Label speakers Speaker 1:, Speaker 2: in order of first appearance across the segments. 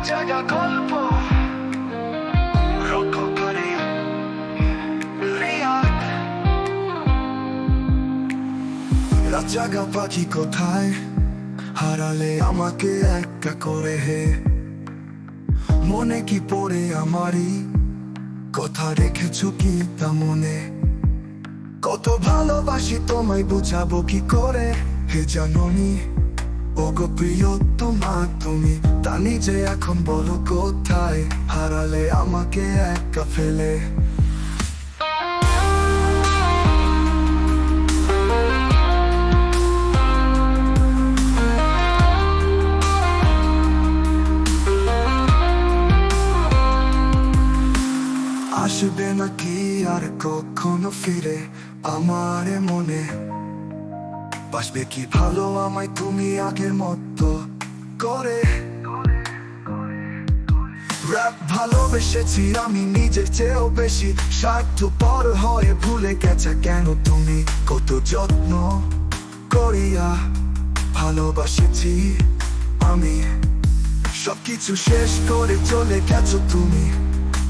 Speaker 1: জাগা গল্প রক্ষকারী রিয়াদ। রাত জাগা পাখি কোথায় হারালে আমাকে একা করে হে, মনে কি পড়ে আমারই কথা রেখেছো কি তা মনে? কত ভালোবাসি তোমায় বুঝাবো কি করে হে জাননি। ওগো প্রিয় তোমার তুমি তা নিজে এখন বলো কোথায় হারালে আমাকে একা ফেলে। আসবে নাকি আর কখনো ফিরে আমার মনে? বাসবে কি ভালো আমায় তুমি আগের মতো করে? র‍্যাপ ভালোবেসেছি আমি নিজের চেয়েও বেশি, স্বার্থপর হয়ে ভুলে গেছে কেন তুমি কত যত্ন করিয়া ভালোবাসেছি আমি। সবকিছু শেষ করে চলে গেছো তুমি,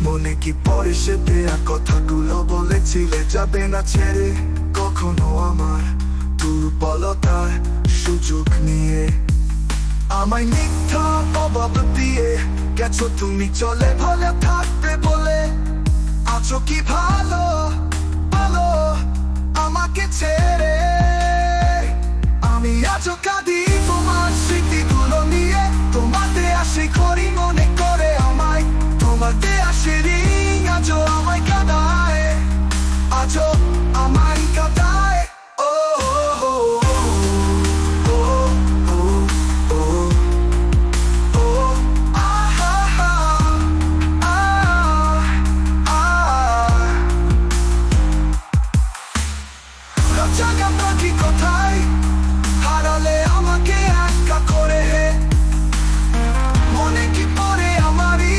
Speaker 1: মনে কি পড়ে সে দেয়া কথাগুলো বলেছিলে যাবে না ছেড়ে কখনো আমার দুর্বলতার সুযোগ নিয়ে। আমায় মিথ্যা অভাব দিয়ে গেছো তুমি চলে ভালো থাকবে বলে। আছো কি ভালো ভালো আমাকে ছেড়ে? আমি আছো কাঁদি তোমার স্মৃতিগুলো নিয়ে, তোমাতে আসে করি মনে করে আমায়, তোমাতে আসে রিং আজও আমায় কাঁদায়, আজও আমায় কাঁদায়। ও জাগা পাখি কোথায় হারালে আমাকে একা করে হে, মনে কি পড়ে আমারই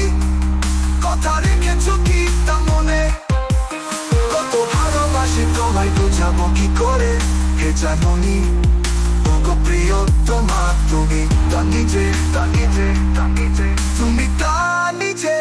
Speaker 1: কথা রেখেছো কি তা মনে? কত ভালোবাসি তোমায় বুঝাবো কি করে হে জাননি। ওগো প্রিয় তোমার তুমি তা নিজে তা নিজে তা নিজে তুমি তা নিজে।